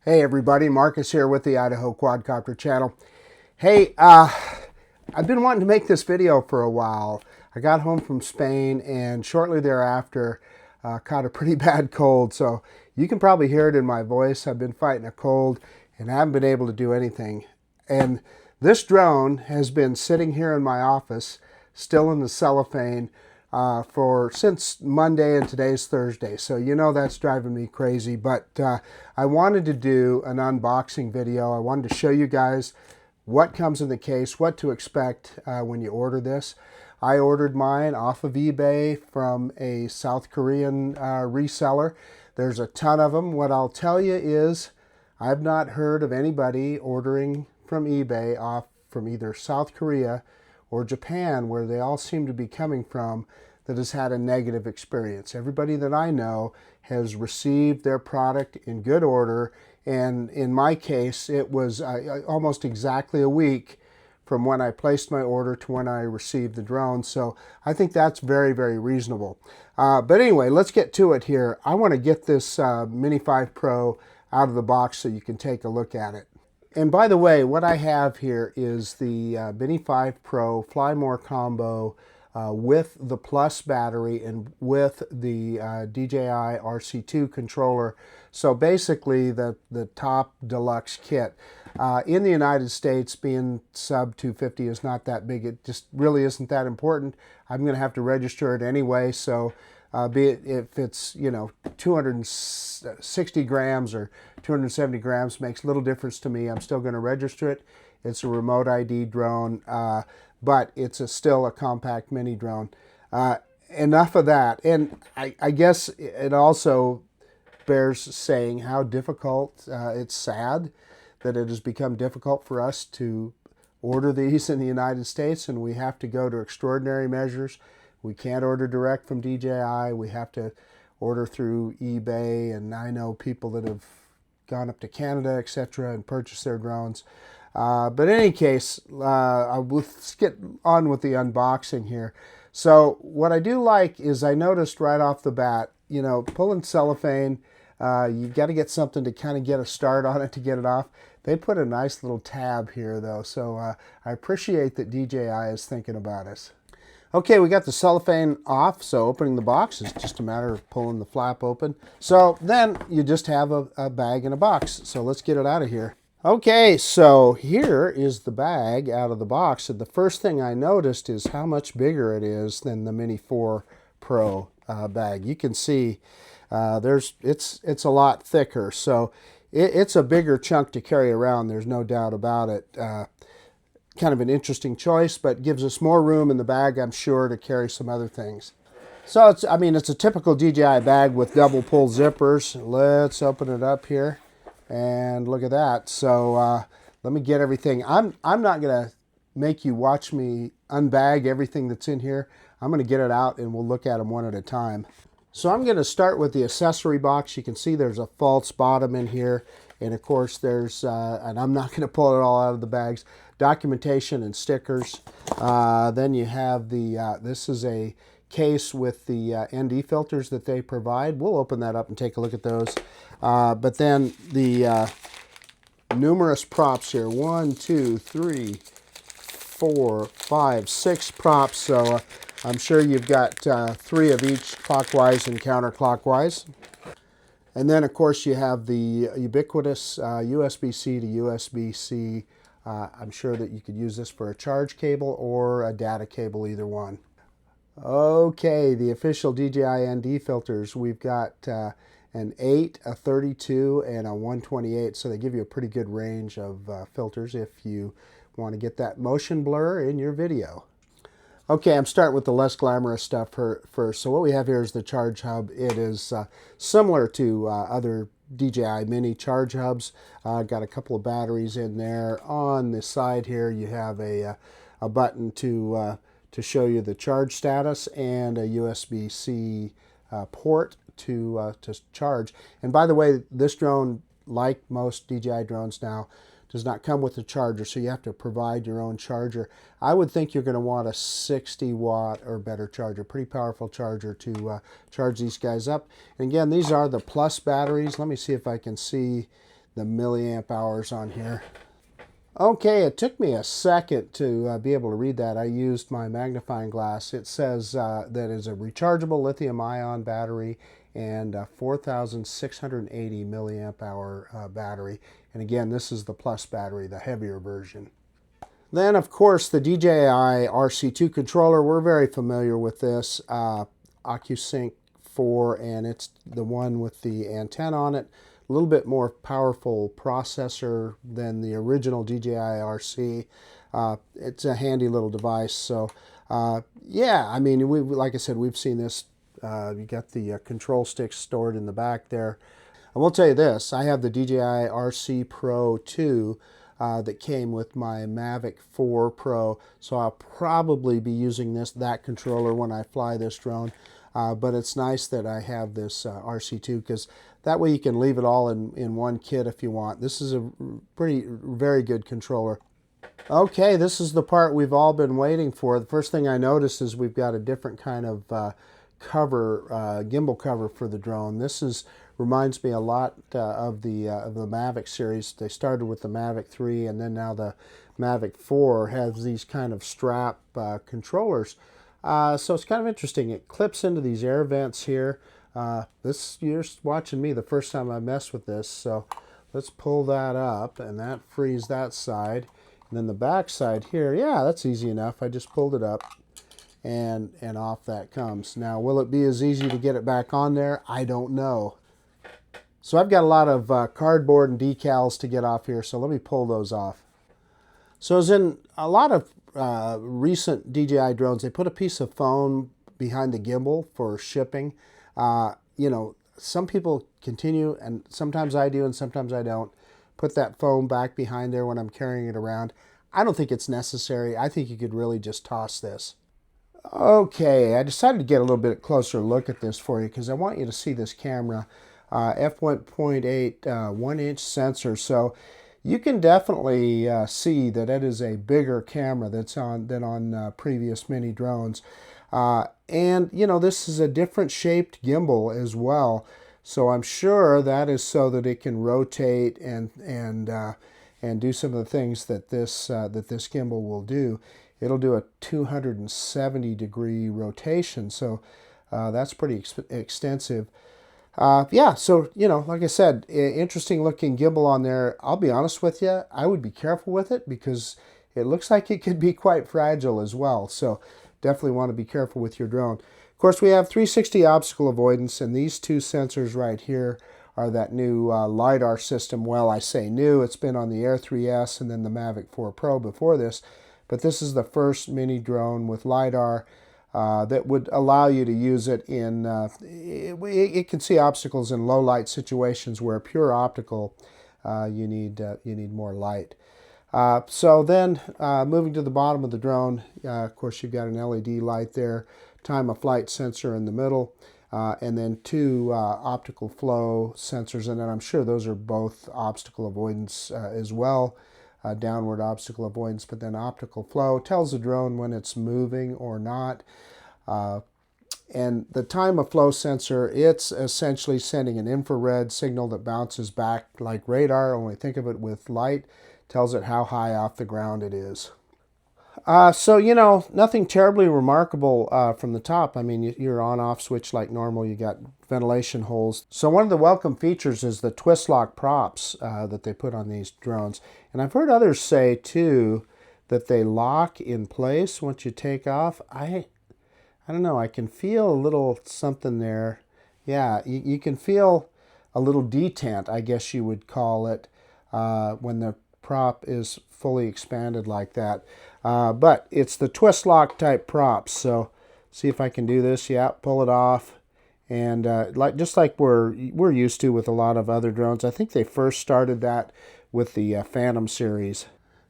Hey everybody, Marcus here with the Idaho Quadcopter channel. Hey, I've been wanting to make this video for a while. I got home from Spain and shortly thereafter caught a pretty bad cold, so you can probably hear it in my voice. I've been fighting a cold and I haven't been able to do anything. And this drone has been sitting here in my office, still in the cellophane, since Monday, and today's Thursday. So you know that's driving me crazy, but I wanted to do an unboxing video. I wanted to show you guys what comes in the case, what to expect when you order this. I ordered mine off of eBay from a South Korean reseller. There's a ton of them. What I'll tell you is I've not heard of anybody ordering from eBay off from either South Korea or Japan, where they all seem to be coming from, that has had a negative experience. Everybody that I know has received their product in good order, and in my case it was almost exactly a week from when I placed my order to when I received the drone. So I think that's very, very reasonable. But anyway, let's get to it here. I want to get this Mini 5 Pro out of the box so you can take a look at it. And by the way, what I have here is the Mini 5 Pro Fly More combo with the Plus battery and with the DJI RC2 controller. So basically the top deluxe kit. In the United States, being sub 250 is not that big. It just really isn't that important. I'm going to have to register it anyway, so be it if it's, you know, 260 grams or 270 grams, makes little difference to me. I'm still going to register it. It's a remote ID drone, but it's still a compact mini drone. Enough of that. And I guess it also bears saying how difficult, it's sad that it has become difficult for us to order these in the United States, and we have to go to extraordinary measures. We can't order direct from DJI. We have to order through eBay, and I know people that have gone up to Canada, etc., and purchased their drones. But in any case, let's get on with the unboxing here. So what I do like is I noticed right off the bat, you know, pulling cellophane, you've got to get something to kind of get a start on it to get it off. They put a nice little tab here though, so I appreciate that DJI is thinking about us. Okay, we got the cellophane off, so opening the box is just a matter of pulling the flap open. So then you just have a bag in a box. So let's get it out of here. Okay, so here is the bag out of the box. And the first thing I noticed is how much bigger it is than the Mini 4 Pro bag. You can see it's a lot thicker. So it's a bigger chunk to carry around. There's no doubt about it. Kind of an interesting choice, but gives us more room in the bag, I'm sure, to carry some other things. So it's a typical DJI bag with double pull zippers. Let's open it up here and look at that. So let me get everything. I'm not gonna make you watch me unbag everything that's in here. I'm gonna get it out and we'll look at them one at a time. So I'm gonna start with the accessory box. You can see there's a false bottom in here, and of course there's and I'm not gonna pull it all out of the bags, documentation and stickers. Then you have the this is a case with the ND filters that they provide. We'll open that up and take a look at those. But then the numerous props here, 1, 2, 3, 4, 5, 6 props. So I'm sure you've got 3 of each, clockwise and counterclockwise. And then of course you have the ubiquitous USB-C to USB-C. I'm sure that you could use this for a charge cable or a data cable, either one. Okay, the official DJI ND filters. We've got an 8, a 32, and a 128, so they give you a pretty good range of filters if you want to get that motion blur in your video. Okay, I'm starting with the less glamorous stuff first. So what we have here is the charge hub. It is similar to other DJI Mini charge hubs. Got a couple of batteries in there. On the side here you have a button to show you the charge status and a USB-C port to charge. And by the way, this drone, like most DJI drones now, does not come with a charger, so you have to provide your own charger. I would think you're going to want a 60 watt or better charger, pretty powerful charger to charge these guys up. And again, these are the Plus batteries. Let me see if I can see milliamp hours on here. Okay, it took me a second to be able to read that. I used my magnifying glass. It says that it's a rechargeable lithium-ion battery and a 4,680 milliamp hour battery. And again, this is the Plus battery, the heavier version. Then, of course, the DJI RC2 controller. We're very familiar with this. OcuSync 4, and it's the one with the antenna on it. A little bit more powerful processor than the original DJI RC. It's a handy little device. So, yeah, I mean, like I said, we've seen this. You got the control sticks stored in the back there. I will tell you this. I have the DJI RC Pro 2 that came with my Mavic 4 Pro. So I'll probably be using that controller when I fly this drone. But it's nice that I have this RC2 because that way you can leave it all in one kit if you want. This is a very good controller. Okay, this is the part we've all been waiting for. The first thing I noticed is we've got a different kind of gimbal cover for the drone. This reminds me a lot of the Mavic series. They started with the Mavic 3, and then now the Mavic 4 has these kind of strap controllers. So it's kind of interesting. It clips into these air vents here. You're watching me the first time I mess with this, so let's pull that up, and that frees that side. And then the back side here, yeah, that's easy enough. I just pulled it up, and off that comes. Now, will it be as easy to get it back on there? I don't know. So I've got a lot of cardboard and decals to get off here, so let me pull those off. So as in a lot of recent DJI drones, they put a piece of foam behind the gimbal for shipping. You know, some people continue, and sometimes I do and sometimes I don't, put that foam back behind there when I'm carrying it around. I don't think it's necessary. I think you could really just toss this. Okay, I decided to get a little bit closer look at this for you because I want you to see this camera. F1.8 1-inch sensor. So you can definitely see that it is a bigger camera than on previous Mini drones. And, you know, this is a different shaped gimbal as well. So I'm sure that is so that it can rotate and do some of the things that this gimbal will do. It'll do a 270-degree rotation. So that's pretty extensive. Yeah, so, you know, like I said, interesting looking gimbal on there. I'll be honest with you, I would be careful with it because it looks like it could be quite fragile as well. So definitely want to be careful with your drone. Of course, we have 360 obstacle avoidance, and these two sensors right here are that new LiDAR system. Well, I say new, it's been on the Air 3S and then the Mavic 4 Pro before this, but this is the first Mini drone with LiDAR that would allow you to use it in, it can see obstacles in low light situations where pure optical, you need more light. So then moving to the bottom of the drone, of course you've got an LED light there, time of flight sensor in the middle, and then two optical flow sensors, and then I'm sure those are both obstacle avoidance as well. Downward obstacle avoidance, but then optical flow tells the drone when it's moving or not. And the time of flow sensor, it's essentially sending an infrared signal that bounces back like radar, only think of it with light, tells it how high off the ground it is. So, you know, nothing terribly remarkable from the top. I mean, your on-off switch like normal, you got ventilation holes. So one of the welcome features is the twist lock props that they put on these drones. And I've heard others say, too, that they lock in place once you take off. I don't know, I can feel a little something there. Yeah, you can feel a little detent, I guess you would call it, when the prop is fully expanded like that. But it's the twist lock type props. So see if I can do this. Yeah, pull it off. And just like we're used to with a lot of other drones. I think they first started that with the Phantom series.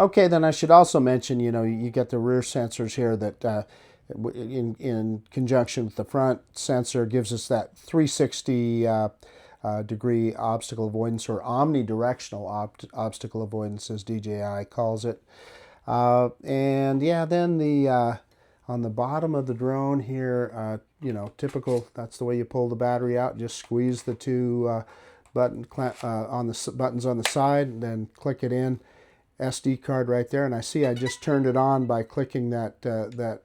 Okay, then I should also mention, you know, you get the rear sensors here that in conjunction with the front sensor gives us that 360 degree obstacle avoidance, or omnidirectional obstacle avoidance as DJI calls it. And yeah, then on the bottom of the drone here, you know, typical, that's the way you pull the battery out. Just squeeze the two button on the buttons on the side, and then click it in. SD card right there, and I see I just turned it on by clicking that. That's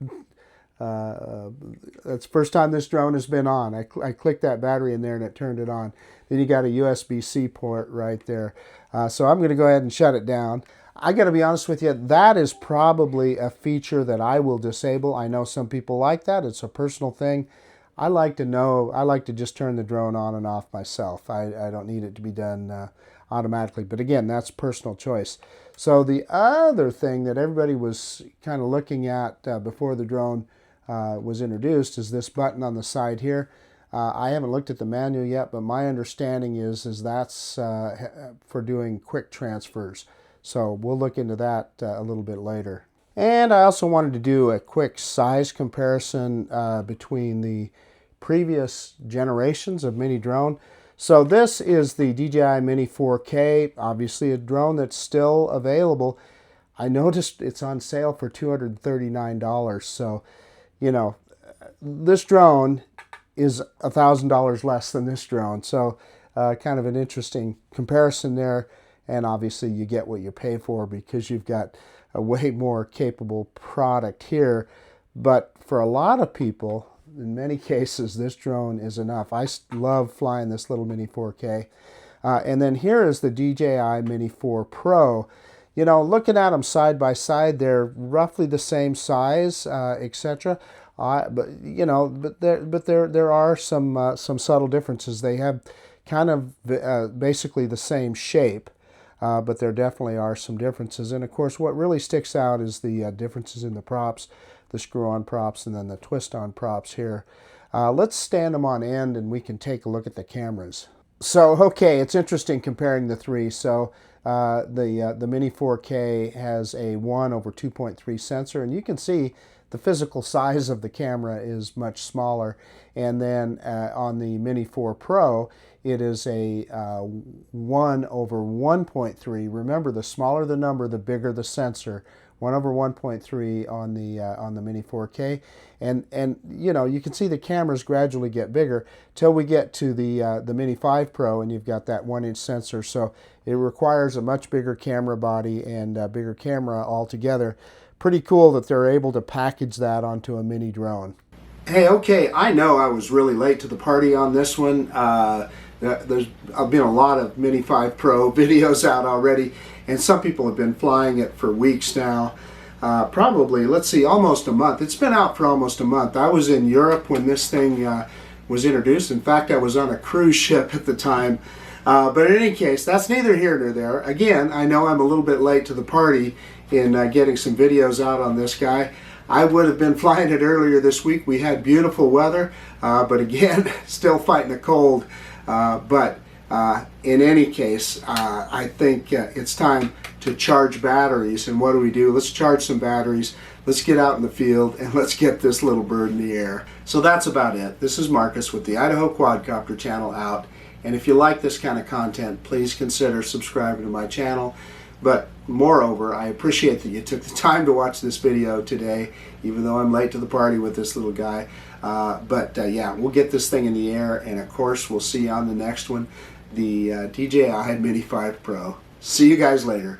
the first time this drone has been on. I clicked that battery in there and it turned it on. Then you got a USB-C port right there. So I'm going to go ahead and shut it down. I got to be honest with you, that is probably a feature that I will disable. I know some people like that. It's a personal thing. I like to just turn the drone on and off myself. I don't need it to be done automatically. But again, that's personal choice. So the other thing that everybody was kind of looking at before the drone was introduced is this button on the side here. I haven't looked at the manual yet, but my understanding is that's for doing quick transfers. So we'll look into that a little bit later. And I also wanted to do a quick size comparison between the previous generations of mini drone. So this is the DJI Mini 4K, obviously a drone that's still available. I noticed it's on sale for $239. So, you know, this drone is $1,000 less than this drone. So kind of an interesting comparison there. And obviously you get what you pay for because you've got a way more capable product here. But for a lot of people, in many cases, this drone is enough. I love flying this little Mini 4K. And then here is the DJI Mini 4 Pro. You know, looking at them side by side, they're roughly the same size, etc. But you know, there are some subtle differences. They have kind of basically the same shape, but there definitely are some differences. And of course, what really sticks out is the differences in the props, the screw-on props, and then the twist-on props here. Let's stand them on end and we can take a look at the cameras. So, okay, it's interesting comparing the three. So the Mini 4K has a 1/2.3 sensor, and you can see the physical size of the camera is much smaller. And then on the Mini 4 Pro, it is a 1/1.3. Remember, the smaller the number, the bigger the sensor. 1/1.3 on the Mini 4K, and you know, you can see the cameras gradually get bigger till we get to the Mini 5 Pro, and you've got that 1-inch sensor. So it requires a much bigger camera body and a bigger camera altogether. Pretty cool that they're able to package that onto a mini drone. Hey, okay, I know I was really late to the party on this one. There's been a lot of Mini 5 Pro videos out already, and some people have been flying it for weeks now. Probably, let's see, almost a month. It's been out for almost a month. I was in Europe when this thing was introduced. In fact, I was on a cruise ship at the time. But in any case, that's neither here nor there. Again, I know I'm a little bit late to the party in getting some videos out on this guy. I would have been flying it earlier this week. We had beautiful weather, but again, still fighting a cold. In any case, I think it's time to charge batteries. And what do? Let's charge some batteries. Let's get out in the field and let's get this little bird in the air. So that's about it. This is Marcus with the Idaho Quadcopter channel out. And if you like this kind of content, please consider subscribing to my channel. But moreover, I appreciate that you took the time to watch this video today, even though I'm late to the party with this little guy. Yeah, we'll get this thing in the air, and of course, we'll see you on the next one, the DJI Mini 5 Pro. See you guys later.